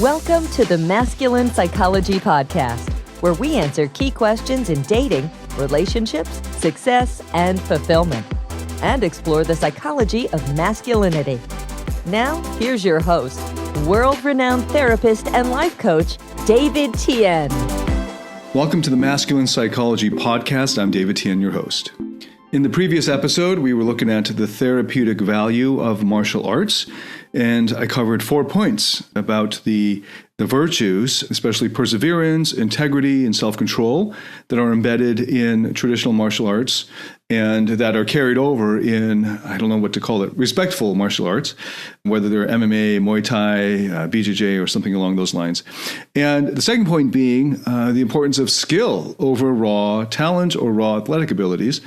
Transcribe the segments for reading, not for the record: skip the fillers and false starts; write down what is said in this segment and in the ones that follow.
Welcome to the Masculine Psychology Podcast, where we answer key questions in dating, relationships, success, and fulfillment, and explore the psychology of masculinity. Now, here's your host, world-renowned therapist and life coach, David Tian. Welcome to the Masculine Psychology Podcast. I'm David Tian, your host. In the previous episode, we were looking at the therapeutic value of martial arts, and I covered 4 points about the virtues, especially perseverance, integrity, and self-control that are embedded in traditional martial arts and that are carried over in, I don't know what to call it, respectful martial arts, whether they're MMA, Muay Thai, BJJ, or something along those lines. And the second point being the importance of skill over raw talent or raw athletic abilities.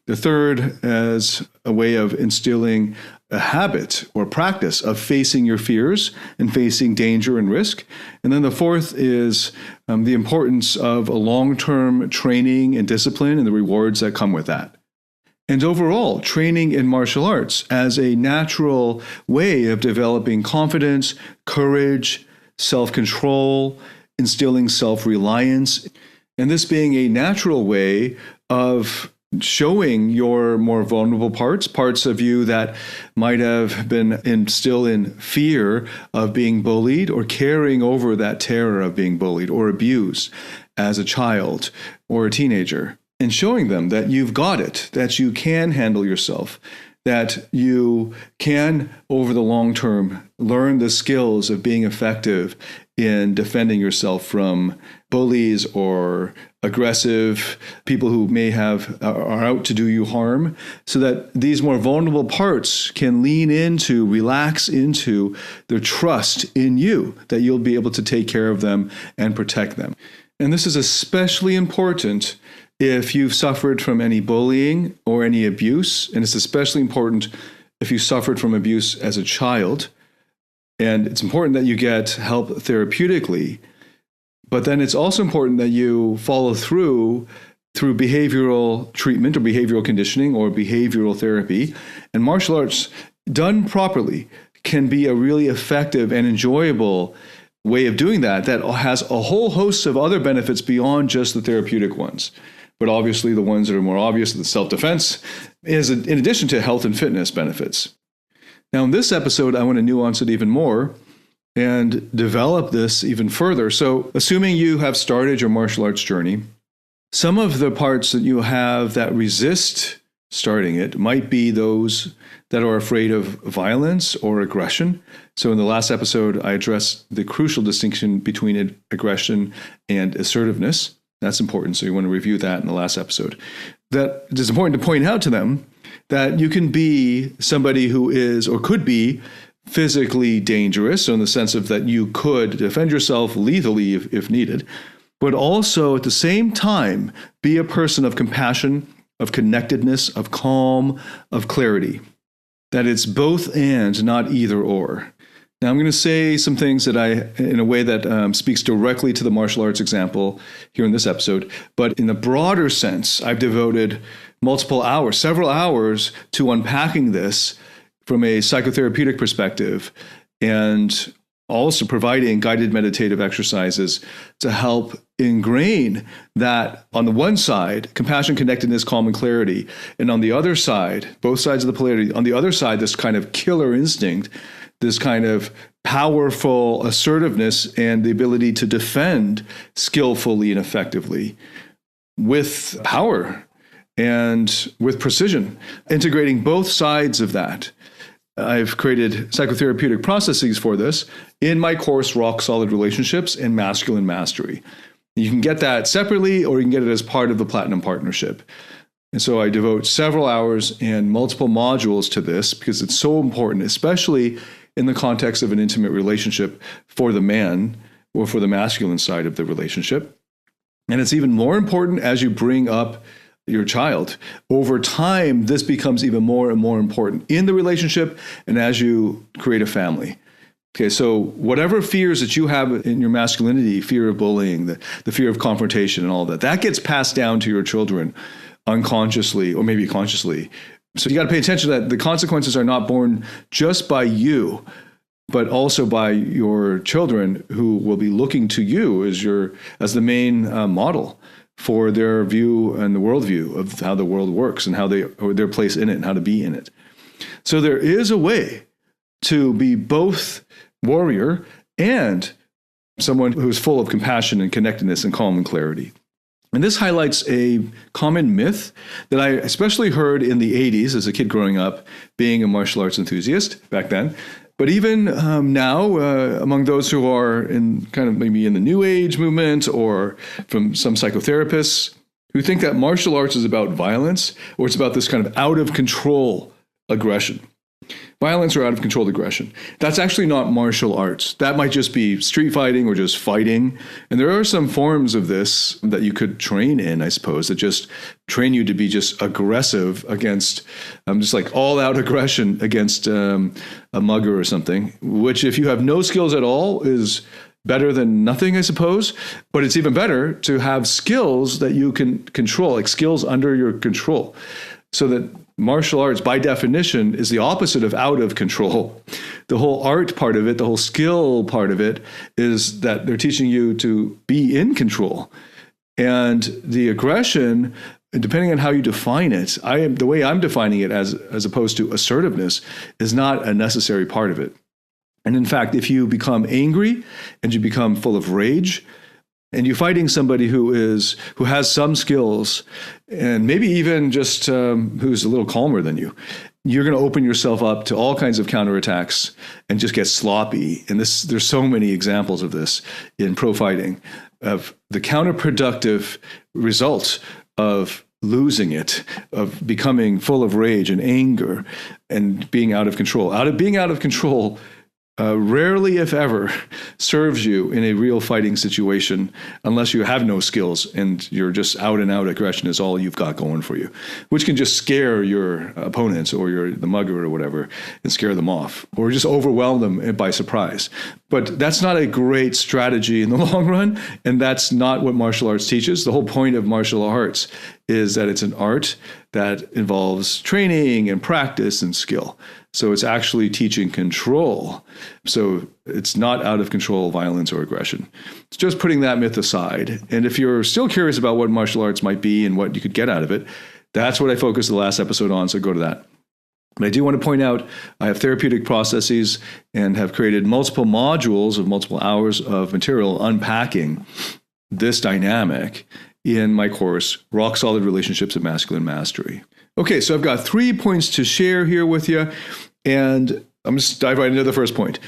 The third as a way of instilling a habit or practice of facing your fears and facing danger and risk. And then the fourth is the importance of a long-term training and discipline and the rewards that come with that. And overall, training in martial arts as a natural way of developing confidence, courage, self-control, instilling self-reliance, and this being a natural way of showing your more vulnerable parts of you that might have been still in fear of being bullied or carrying over that terror of being bullied or abused as a child or a teenager, and showing them that you've got it, that you can handle yourself, that you can, over the long term, learn the skills of being effective in defending yourself from bullies or aggressive people who may are out to do you harm, so that these more vulnerable parts can lean into, relax into their trust in you, that you'll be able to take care of them and protect them. And this is especially important if you've suffered from any bullying or any abuse, and it's especially important if you suffered from abuse as a child. And it's important that you get help therapeutically, but then it's also important that you follow through behavioral treatment or behavioral conditioning or behavioral therapy. And martial arts done properly can be a really effective and enjoyable way of doing that has a whole host of other benefits beyond just the therapeutic ones. But obviously the ones that are more obvious, the self-defense, is in addition to health and fitness benefits. Now, in this episode, I want to nuance it even more and develop this even further. So, assuming you have started your martial arts journey, some of the parts that you have that resist starting it might be those that are afraid of violence or aggression. So in the last episode, I addressed the crucial distinction between aggression and assertiveness. That's important, so you want to review that in the last episode. That it is important to point out to them that you can be somebody who is or could be physically dangerous, so in the sense of that you could defend yourself lethally if needed, but also at the same time be a person of compassion, of connectedness, of calm, of clarity. That it's both and, not either or. Now, I'm going to say some things that in a way that speaks directly to the martial arts example here in this episode, but in a broader sense, I've devoted several hours to unpacking this from a psychotherapeutic perspective, and also providing guided meditative exercises to help ingrain that on the one side, compassion, connectedness, calm, and clarity, and on the other side, both sides of the polarity, on the other side, this kind of killer instinct, this kind of powerful assertiveness and the ability to defend skillfully and effectively with power and with precision, integrating both sides of that. I've created psychotherapeutic processes for this in my course, Rock Solid Relationships and Masculine Mastery. You can get that separately, or you can get it as part of the Platinum Partnership. And so I devote several hours and multiple modules to this because it's so important, especially in the context of an intimate relationship for the man or for the masculine side of the relationship. And it's even more important as you bring up your child. Over time, this becomes even more and more important in the relationship and as you create a family. Okay, so whatever fears that you have in your masculinity, fear of bullying, the fear of confrontation and all that gets passed down to your children unconsciously or maybe consciously. So you got to pay attention that the consequences are not born just by you, but also by your children who will be looking to you as the main model for their view and the worldview of how the world works and or their place in it and how to be in it. So there is a way to be both warrior and someone who's full of compassion and connectedness and calm and clarity. And this highlights a common myth that I especially heard in the 80s as a kid growing up, being a martial arts enthusiast back then. But even now, among those who are in kind of maybe in the New Age movement or from some psychotherapists who think that martial arts is about violence or it's about this kind of out of control aggression. Violence or out of control aggression. That's actually not martial arts. That might just be street fighting or just fighting. And there are some forms of this that you could train in, I suppose, that just train you to be just aggressive against, just like all out aggression against a mugger or something, which if you have no skills at all is better than nothing, I suppose. But it's even better to have skills that you can control, like skills under your control. So that martial arts, by definition, is the opposite of out of control. The whole art part of it, the whole skill part of it, is that they're teaching you to be in control. And the aggression, depending on how you define it, the way I'm defining it as opposed to assertiveness, is not a necessary part of it. And in fact, if you become angry and you become full of rage, and you're fighting somebody who has some skills, and maybe even just who's a little calmer than you, you're going to open yourself up to all kinds of counterattacks and just get sloppy. And there's so many examples of this in pro fighting, of the counterproductive results of losing it, of becoming full of rage and anger and being out of control. Being out of control rarely, if ever, serves you in a real fighting situation unless you have no skills and you're just out and out aggression is all you've got going for you, which can just scare your opponents or the mugger or whatever and scare them off or just overwhelm them by surprise. But that's not a great strategy in the long run, and that's not what martial arts teaches. The whole point of martial arts is that it's an art that involves training and practice and skill. So it's actually teaching control. So it's not out of control violence or aggression. It's just putting that myth aside. And if you're still curious about what martial arts might be and what you could get out of it, that's what I focused the last episode on. So go to that. But I do want to point out, I have therapeutic processes and have created multiple modules of multiple hours of material unpacking this dynamic in my course, Rock Solid Relationships and Masculine Mastery. Okay, so I've got 3 points to share here with you, and I'm just dive right into the first point.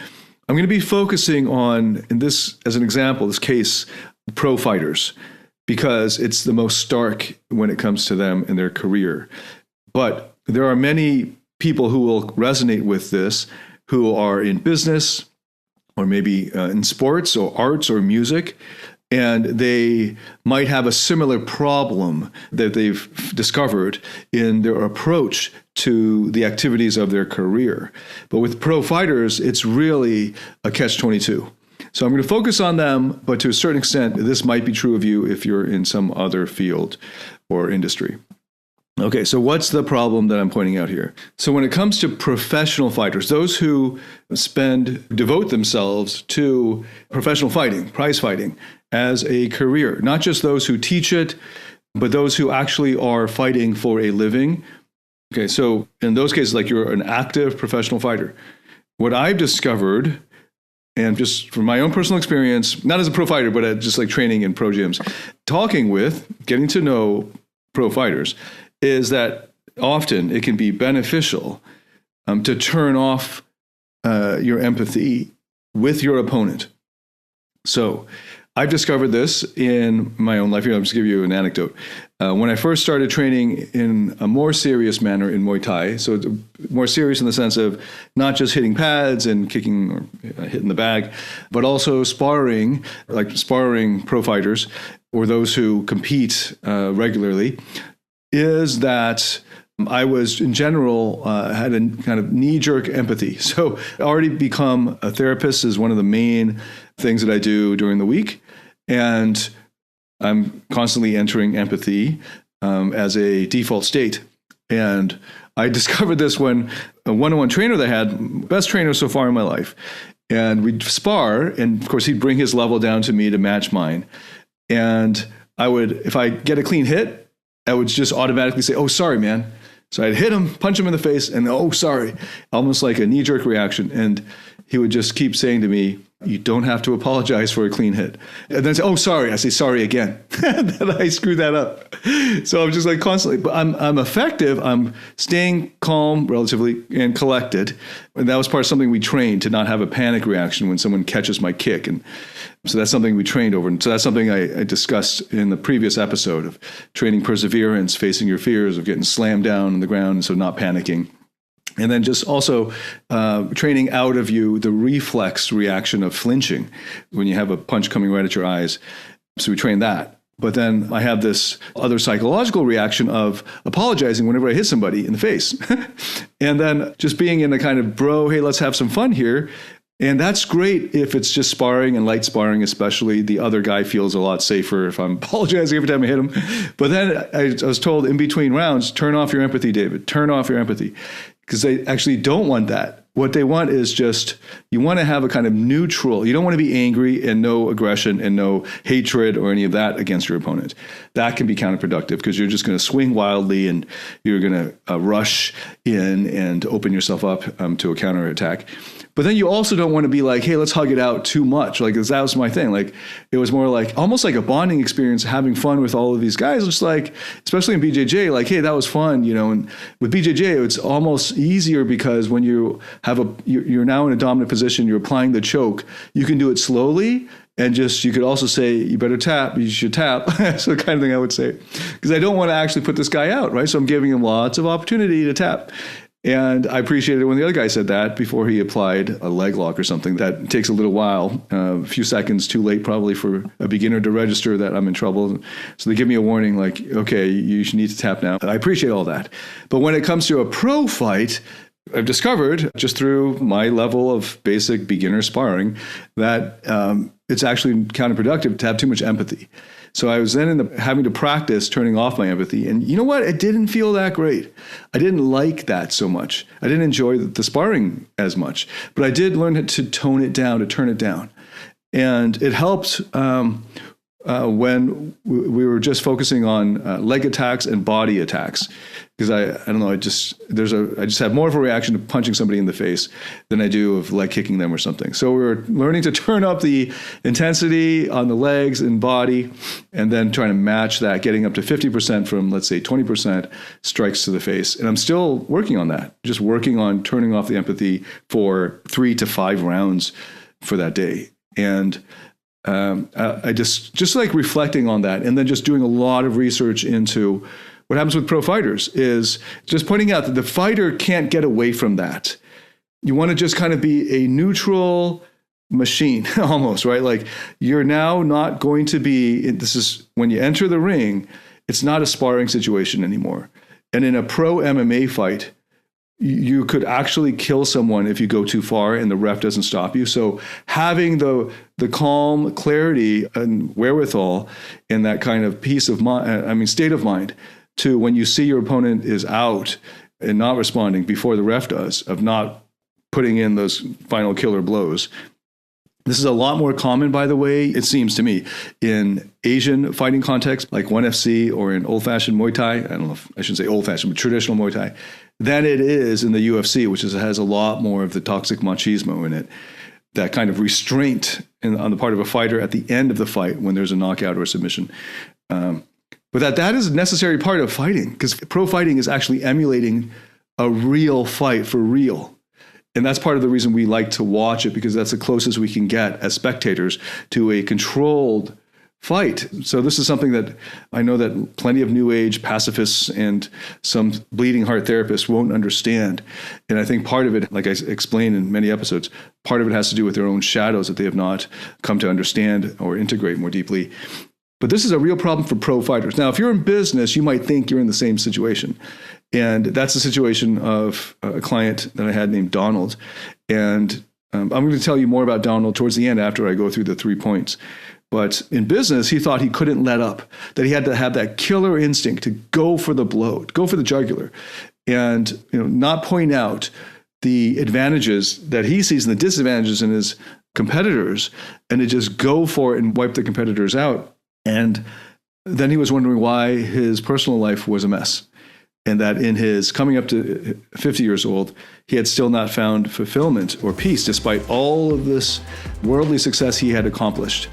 I'm going to be focusing on, in this, as an example, this case, pro fighters, because it's the most stark when it comes to them and their career. But there are many people who will resonate with this, who are in business, or maybe in sports or arts or music, and they might have a similar problem that they've discovered in their approach to the activities of their career. But with pro fighters, it's really a catch-22. So I'm going to focus on them, but to a certain extent, this might be true of you if you're in some other field or industry. Okay, so what's the problem that I'm pointing out here? So when it comes to professional fighters, those who devote themselves to professional fighting, prize fighting, as a career, not just those who teach it, but those who actually are fighting for a living. Okay, so in those cases, like you're an active professional fighter. What I've discovered, and just from my own personal experience, not as a pro fighter, but just like training in pro gyms, getting to know pro fighters, is that often it can be beneficial to turn off your empathy with your opponent. So I've discovered this in my own life. I'll just give you an anecdote. When I first started training in a more serious manner in Muay Thai, so more serious in the sense of not just hitting pads and kicking or hitting the bag, but also sparring, like sparring pro fighters or those who compete regularly, is that I was, in general, had a kind of knee-jerk empathy. So I already become a therapist is one of the main things that I do during the week. And I'm constantly entering empathy as a default state. And I discovered this when a one-on-one trainer that I had, best trainer so far in my life, And we'd spar, and of course he'd bring his level down to me to match mine. And I would, if I get a clean hit, I would just automatically say, "Oh, sorry, man." So I'd hit him, punch him in the face, and "Oh, sorry," almost like a knee-jerk reaction. And he would just keep saying to me, "You don't have to apologize for a clean hit." And then say, "Oh, sorry." I say, "Sorry again." And then I screw that up. So I'm just like constantly, but I'm effective. I'm staying calm relatively and collected. And that was part of something we trained, to not have a panic reaction when someone catches my kick. And so that's something we trained over. And so that's something I discussed in the previous episode of training perseverance, facing your fears of getting slammed down on the ground, and so not panicking. And then just also training out of you the reflex reaction of flinching when you have a punch coming right at your eyes. So we train that. But then I have this other psychological reaction of apologizing whenever I hit somebody in the face. And then just being in a kind of, bro, hey, let's have some fun here. And that's great if it's just sparring and light sparring, especially. The other guy feels a lot safer if I'm apologizing every time I hit him. But then I was told in between rounds, turn off your empathy, David. Turn off your empathy. Because they actually don't want that. What they want is just, you want to have a kind of neutral. You don't want to be angry and no aggression and no hatred or any of that against your opponent. That can be counterproductive because you're just going to swing wildly and you're going to rush in and open yourself up to a counterattack. But then you also don't want to be like, hey, let's hug it out too much. Like, that was my thing. Like, it was more like almost like a bonding experience, having fun with all of these guys. Just like, especially in BJJ, like, hey, that was fun, you know. And with BJJ, it's almost easier because when you have you're now in a dominant position, you're applying the choke. You can do it slowly. And just, you could also say, you better tap, you should tap. So the kind of thing I would say, because I don't want to actually put this guy out, right? So I'm giving him lots of opportunity to tap. And I appreciated it when the other guy said that before he applied a leg lock or something. That takes a little while, a few seconds too late probably for a beginner to register that I'm in trouble. So they give me a warning like, okay, you need to tap now. I appreciate all that. But when it comes to a pro fight, I've discovered just through my level of basic beginner sparring that it's actually counterproductive to have too much empathy. So I was then having to practice turning off my empathy. And you know what? It didn't feel that great. I didn't like that so much. I didn't enjoy the sparring as much. But I did learn to tone it down, to turn it down. And it helped when we were just focusing on leg attacks and body attacks. Because I don't know, I just have more of a reaction to punching somebody in the face than I do of leg kicking them or something. So we were learning to turn up the intensity on the legs and body, and then trying to match that, getting up to 50% from, let's say, 20% strikes to the face. And I'm still working on that, just working on turning off the empathy for 3 to 5 rounds for that day. And I just like reflecting on that, and then just doing a lot of research into what happens with pro fighters is just pointing out that the fighter can't get away from that. You want to just kind of be a neutral machine almost, right? Like, you're now not going to be, this is when you enter the ring, it's not a sparring situation anymore. And in a pro MMA fight, you could actually kill someone if you go too far and the ref doesn't stop you. So having the calm, clarity and wherewithal and that kind of peace of mind, state of mind, to when you see your opponent is out and not responding before the ref does, of not putting in those final killer blows. This is a lot more common, by the way, it seems to me, in Asian fighting contexts, like 1FC or in old-fashioned Muay Thai. I don't know if I shouldn't say old-fashioned, but traditional Muay Thai, than it is in the UFC, which has a lot more of the toxic machismo in it. That kind of restraint on the part of a fighter at the end of the fight when there's a knockout or a submission. But that is a necessary part of fighting, because pro fighting is actually emulating a real fight for real. And that's part of the reason we like to watch it, because that's the closest we can get as spectators to a controlled fight. So this is something that I know that plenty of new age pacifists and some bleeding heart therapists won't understand. And I think part of it, like I explained in many episodes, part of it has to do with their own shadows that they have not come to understand or integrate more deeply. But this is a real problem for pro fighters. Now, if you're in business, you might think you're in the same situation. And that's the situation of a client that I had named Donald. And I'm going to tell you more about Donald towards the end after I go through the 3 points. But in business, he thought he couldn't let up, that he had to have that killer instinct to go for the blow, go for the jugular, and not point out the advantages that he sees and the disadvantages in his competitors, and to just go for it and wipe the competitors out. And then he was wondering why his personal life was a mess, and that in his coming up to 50 years old, he had still not found fulfillment or peace despite all of this worldly success he had accomplished.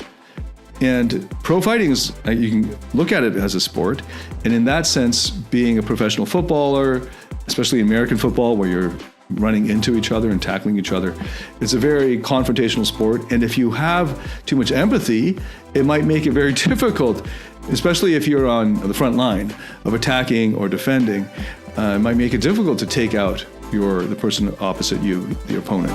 And pro fighting is, you can look at it as a sport. And in that sense, being a professional footballer, especially American football, where you're running into each other and tackling each other, it's a very confrontational sport. And if you have too much empathy, it might make it very difficult, especially if you're on the front line of attacking or defending. It might make it difficult to take out the person opposite you, the opponent.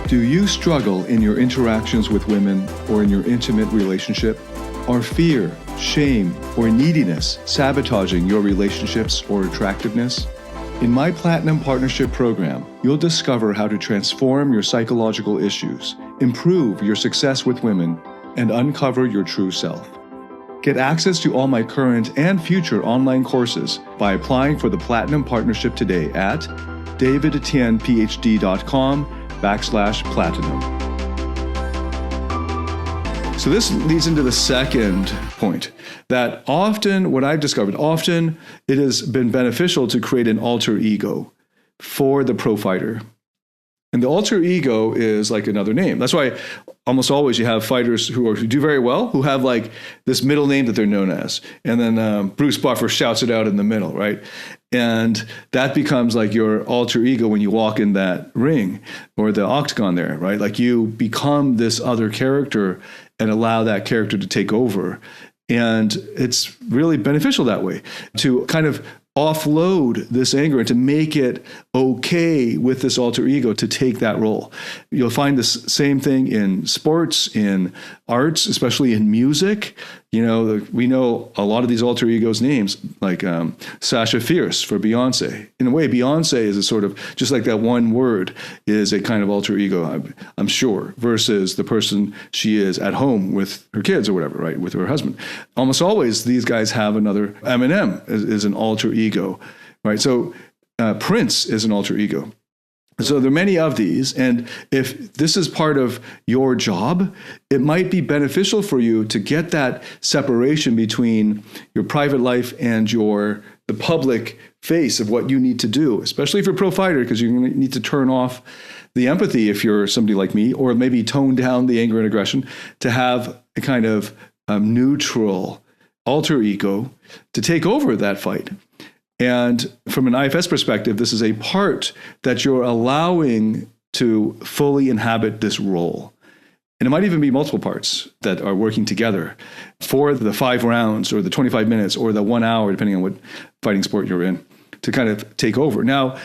Do you struggle in your interactions with women or in your intimate relationship? Are fear, shame, or neediness sabotaging your relationships or attractiveness? In my Platinum Partnership Program, you'll discover how to transform your psychological issues, improve your success with women, and uncover your true self. Get access to all my current and future online courses by applying for the Platinum Partnership today at davidtianphd.com/platinum. So this leads into the second point, that often, what I've discovered, often it has been beneficial to create an alter ego for the pro fighter. And the alter ego is like another name. That's why almost always you have fighters who do very well, who have like this middle name that they're known as. And then Bruce Buffer shouts it out in the middle, right? And that becomes like your alter ego when you walk in that ring or the octagon there, right? Like you become this other character and allow that character to take over. And it's really beneficial that way to kind of offload this anger and to make it okay with this alter ego to take that role. You'll find this same thing in sports, in arts, especially in music. You know, we know a lot of these alter egos names, like Sasha Fierce for Beyonce. In a way, Beyonce is a sort of, just like that one word is a kind of alter ego, I'm sure, versus the person she is at home with her kids or whatever, right, with her husband. Almost always, these guys have another. Eminem is an alter ego, right? So Prince is an alter ego. So there are many of these, and if this is part of your job, it might be beneficial for you to get that separation between your private life and the public face of what you need to do, especially if you're a pro fighter, because you need to turn off the empathy if you're somebody like me, or maybe tone down the anger and aggression to have a kind of neutral alter ego to take over that fight. And from an IFS perspective, this is a part that you're allowing to fully inhabit this role. And it might even be multiple parts that are working together for the 5 rounds or the 25 minutes or the 1 hour, depending on what fighting sport you're in, to kind of take over. Now,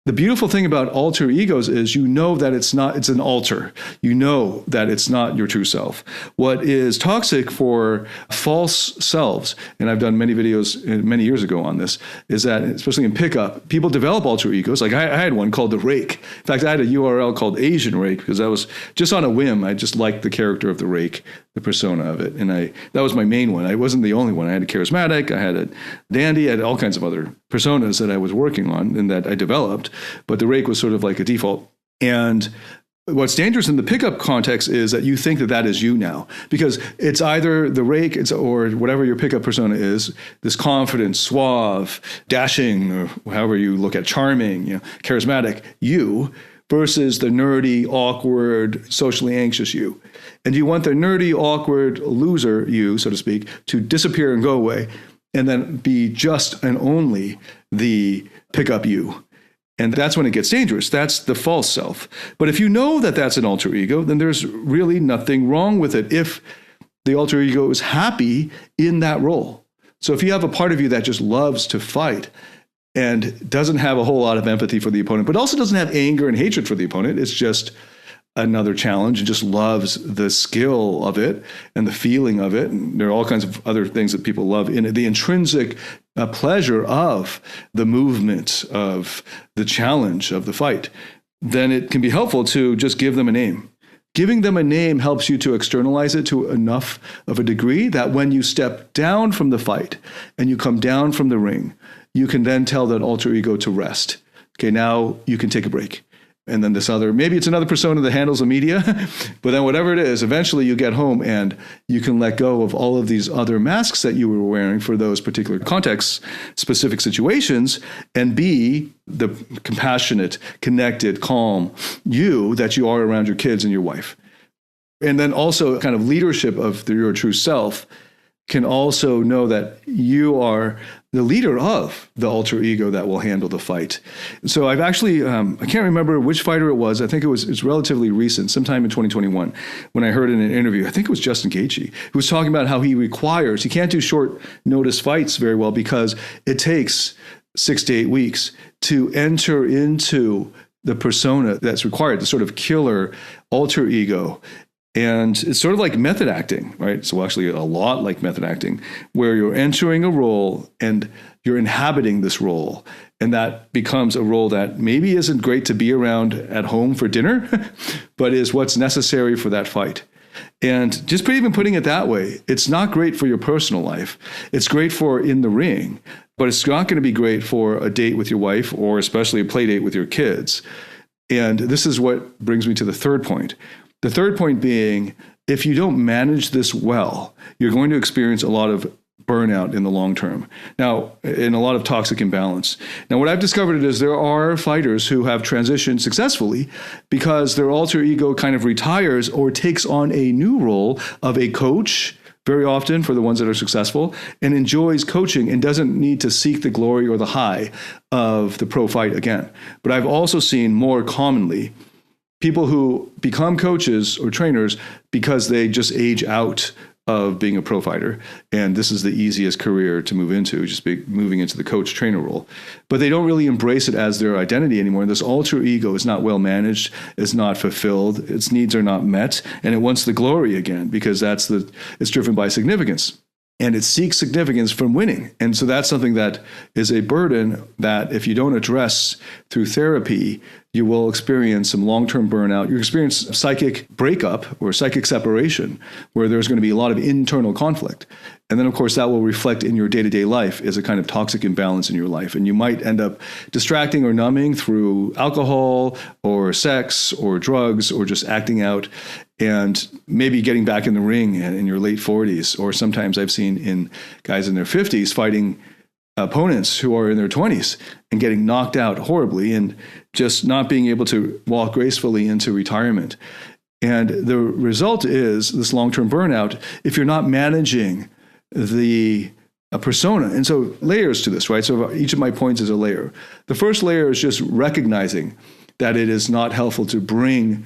the beautiful thing about alter egos is you know that it's an alter. You know that it's not your true self. What is toxic for false selves, and I've done many videos many years ago on this, is that, especially in pickup, people develop alter egos. Like I had one called the Rake. In fact, I had a URL called Asian Rake because that was just on a whim. I just liked the character of the Rake, the persona of it. And that was my main one. I wasn't the only one. I had a charismatic, I had a dandy, I had all kinds of other personas that I was working on and that I developed. But the Rake was sort of like a default. And what's dangerous in the pickup context is that you think that is you now, because it's either the Rake or whatever your pickup persona is, this confident, suave, dashing, or however you look at charming, charismatic you, versus the nerdy, awkward, socially anxious you. And you want the nerdy, awkward loser you, so to speak, to disappear and go away, and then be just and only the pickup you. And that's when it gets dangerous. That's the false self. But if you know that that's an alter ego, then there's really nothing wrong with it if the alter ego is happy in that role. So if you have a part of you that just loves to fight and doesn't have a whole lot of empathy for the opponent, but also doesn't have anger and hatred for the opponent, it's just another challenge and just loves the skill of it and the feeling of it. And there are all kinds of other things that people love in it. The intrinsic pleasure of the movement, of the challenge of the fight. Then it can be helpful to just give them a name. Giving them a name helps you to externalize it to enough of a degree that when you step down from the fight and you come down from the ring, you can then tell that alter ego to rest. Okay, now you can take a break. And then this other, maybe it's another persona that handles the media, but then whatever it is, eventually you get home and you can let go of all of these other masks that you were wearing for those particular contexts, specific situations, and be the compassionate, connected, calm you that you are around your kids and your wife. And then also kind of leadership of your true self can also know that you are the leader of the alter ego that will handle the fight. So I've actually, I can't remember which fighter it was. I think it's relatively recent, sometime in 2021, when I heard in an interview, I think it was Justin Gaethje, who was talking about how he can't do short notice fights very well because it takes 6 to 8 weeks to enter into the persona that's required, the sort of killer alter ego. And it's sort of like method acting, right? So actually a lot like method acting, where you're entering a role and you're inhabiting this role. And that becomes a role that maybe isn't great to be around at home for dinner, but is what's necessary for that fight. And just even putting it that way, it's not great for your personal life. It's great for in the ring, but it's not going to be great for a date with your wife or especially a play date with your kids. And this is what brings me to the third point. The third point being, if you don't manage this well, you're going to experience a lot of burnout in the long term. Now, in a lot of toxic imbalance. Now, what I've discovered is there are fighters who have transitioned successfully because their alter ego kind of retires or takes on a new role of a coach, very often for the ones that are successful, and enjoys coaching and doesn't need to seek the glory or the high of the pro fight again. But I've also seen more commonly people who become coaches or trainers because they just age out of being a pro fighter. And this is the easiest career to move into, just moving into the coach trainer role. But they don't really embrace it as their identity anymore. And this alter ego is not well managed, is not fulfilled, its needs are not met, and it wants the glory again because it's driven by significance. And it seeks significance from winning. And so that's something that is a burden that if you don't address through therapy, you will experience some long-term burnout. You experience psychic breakup or psychic separation where there's going to be a lot of internal conflict. And then, of course, that will reflect in your day-to-day life as a kind of toxic imbalance in your life. And you might end up distracting or numbing through alcohol or sex or drugs or just acting out and maybe getting back in the ring in your late 40s. Or sometimes I've seen in guys in their 50s fighting opponents who are in their 20s and getting knocked out horribly and just not being able to walk gracefully into retirement. And the result is this long-term burnout if you're not managing the persona. And so layers to this, right? So each of my points is a layer. The first layer is just recognizing that it is not helpful to bring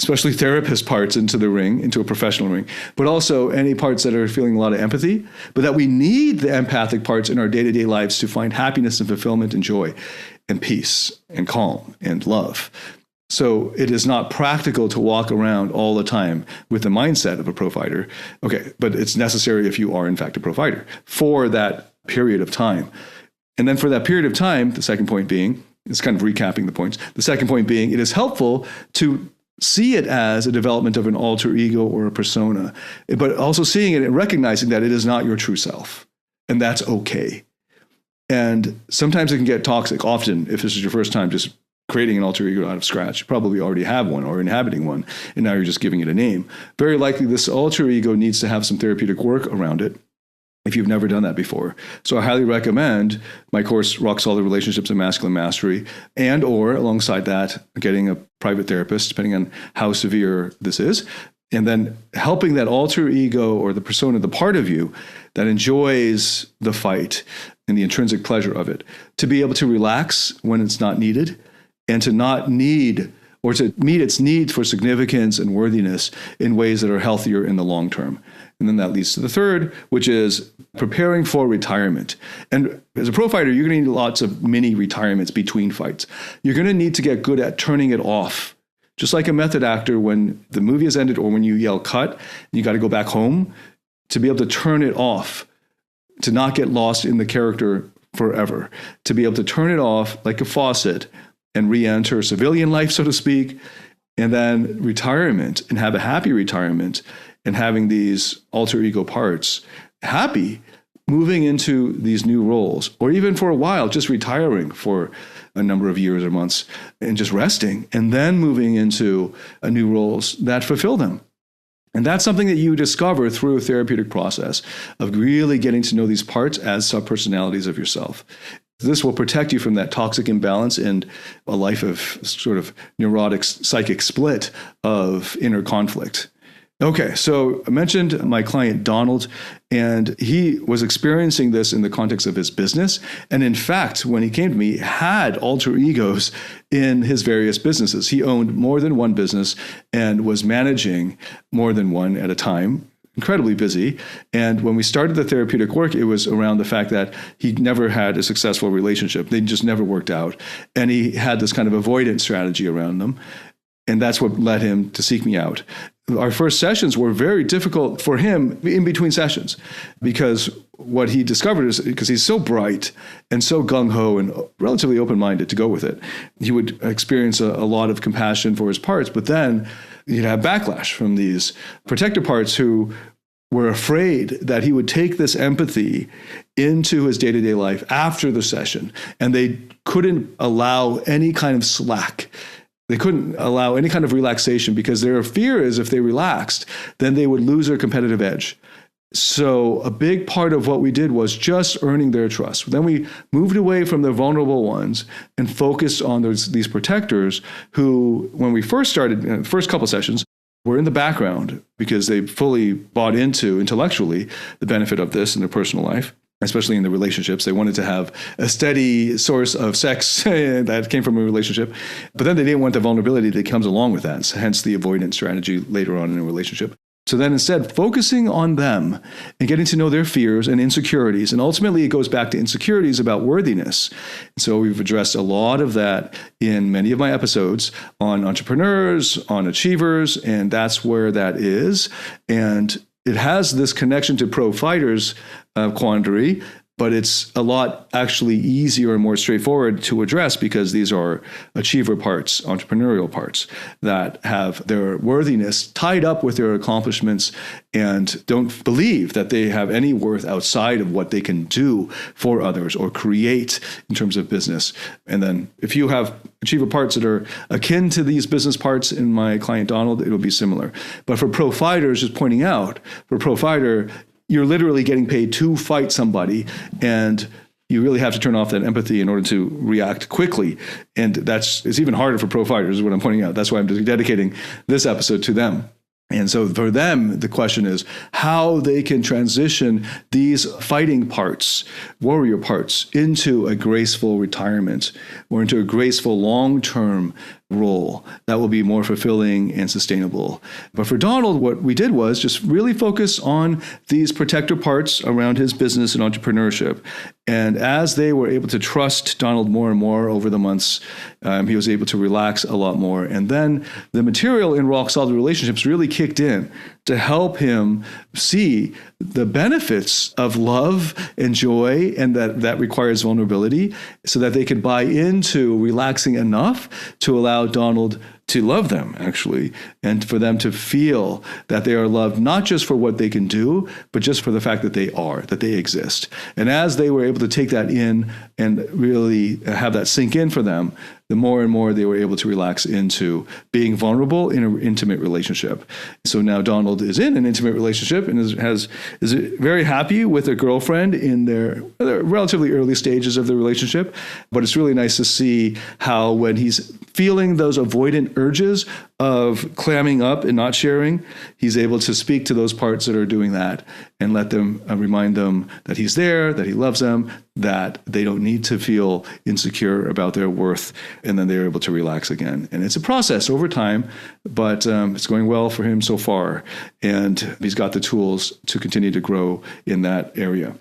especially therapist parts into the ring, into a professional ring, but also any parts that are feeling a lot of empathy, but that we need the empathic parts in our day-to-day lives to find happiness and fulfillment and joy and peace and calm and love. So it is not practical to walk around all the time with the mindset of a pro fighter. Okay, but it's necessary if you are in fact a pro fighter for that period of time. And then for that period of time, the second point being, it's kind of recapping the points. The second point being, it is helpful to see it as a development of an alter ego or a persona, but also seeing it and recognizing that it is not your true self. And that's okay. And sometimes it can get toxic. Often, if this is your first time just creating an alter ego out of scratch, you probably already have one or inhabiting one, and now you're just giving it a name. Very likely this alter ego needs to have some therapeutic work around it if you've never done that before. So I highly recommend my course, Rock Solid Relationships and Masculine Mastery, and or alongside that, getting a private therapist, depending on how severe this is, and then helping that alter ego or the persona, the part of you that enjoys the fight and the intrinsic pleasure of it, to be able to relax when it's not needed and to not need or to meet its need for significance and worthiness in ways that are healthier in the long term. And then that leads to the third, which is preparing for retirement. And as a pro fighter, you're going to need lots of mini retirements between fights. You're going to need to get good at turning it off. Just like a method actor, when the movie has ended or when you yell cut, you got to go back home to be able to turn it off, to not get lost in the character forever, to be able to turn it off like a faucet and re-enter civilian life, so to speak, and then retirement, and have a happy retirement, and having these alter ego parts happy, moving into these new roles, or even for a while, just retiring for a number of years or months and just resting, and then moving into new roles that fulfill them. And that's something that you discover through a therapeutic process of really getting to know these parts as subpersonalities of yourself. This will protect you from that toxic imbalance and a life of sort of neurotic psychic split of inner conflict. Okay, so I mentioned my client Donald, and he was experiencing this in the context of his business. And in fact, when he came to me, he had alter egos in his various businesses. He owned more than one business and was managing more than one at a time, incredibly busy. And when we started the therapeutic work, it was around the fact that he never had a successful relationship. They just never worked out. And he had this kind of avoidance strategy around them. And that's what led him to seek me out. Our first sessions were very difficult for him in between sessions, because what he discovered is, because he's so bright and so gung-ho and relatively open-minded to go with it, he would experience a lot of compassion for his parts, but then he'd have backlash from these protector parts who were afraid that he would take this empathy into his day-to-day life after the session, and they couldn't allow any kind of slack. They couldn't allow any kind of relaxation, because their fear is if they relaxed, then they would lose their competitive edge. So a big part of what we did was just earning their trust. Then we moved away from the vulnerable ones and focused on these protectors who, when we first started, the first couple sessions, were in the background because they fully bought into intellectually the benefit of this in their personal life, especially in the relationships. They wanted to have a steady source of sex that came from a relationship, but then they didn't want the vulnerability that comes along with that, hence the avoidance strategy later on in a relationship. So then instead, focusing on them and getting to know their fears and insecurities, and ultimately it goes back to insecurities about worthiness. And so we've addressed a lot of that in many of my episodes on entrepreneurs, on achievers, and that's where that is. And it has this connection to pro fighters quandary, but it's a lot actually easier and more straightforward to address, because these are achiever parts, entrepreneurial parts that have their worthiness tied up with their accomplishments and don't believe that they have any worth outside of what they can do for others or create in terms of business. And then if you have achiever parts that are akin to these business parts in my client Donald, it'll be similar. But for pro fighters, just pointing out, for a pro fighter, you're literally getting paid to fight somebody, and you really have to turn off that empathy in order to react quickly. And it's even harder for pro fighters, is what I'm pointing out. That's why I'm dedicating this episode to them. And so for them, the question is how they can transition these fighting parts, warrior parts, into a graceful retirement or into a graceful long-term role that will be more fulfilling and sustainable. But for Donald, what we did was just really focus on these protector parts around his business and entrepreneurship. And as they were able to trust Donald more and more over the months, he was able to relax a lot more. And then the material in Rock Solid Relationships really kicked in to help him see the benefits of love and joy, and that requires vulnerability, so that they could buy into relaxing enough to allow Donald to love them, actually, and for them to feel that they are loved, not just for what they can do, but just for the fact that they are, that they exist. And as they were able to take that in and really have that sink in for them, the more and more they were able to relax into being vulnerable in an intimate relationship. So now Donald is in an intimate relationship and is very happy with a girlfriend in their relatively early stages of the relationship. But it's really nice to see how, when he's feeling those avoidant urges of clamming up and not sharing, he's able to speak to those parts that are doing that and let them remind them that he's there, that he loves them, that they don't need to feel insecure about their worth, and then they're able to relax again. And it's a process over time, but it's going well for him so far, and he's got the tools to continue to grow in that area.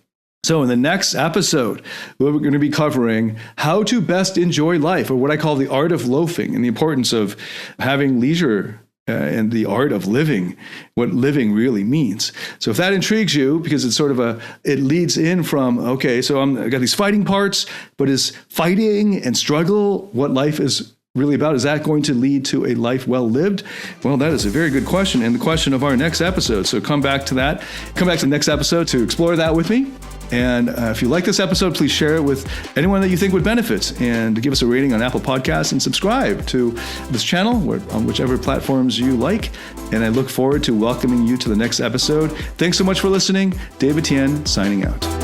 So in the next episode, we're going to be covering how to best enjoy life, or what I call the art of loafing, and the importance of having leisure and the art of living, what living really means. So if that intrigues you, because it's sort of it leads in from, okay, so I got these fighting parts, but is fighting and struggle what life is really about? Is that going to lead to a life well lived? Well, that is a very good question, and the question of our next episode. So come back to that. Come back to the next episode to explore that with me. And if you like this episode, please share it with anyone that you think would benefit, and give us a rating on Apple Podcasts, and subscribe to this channel on whichever platforms you like. And I look forward to welcoming you to the next episode. Thanks so much for listening. David Tian signing out.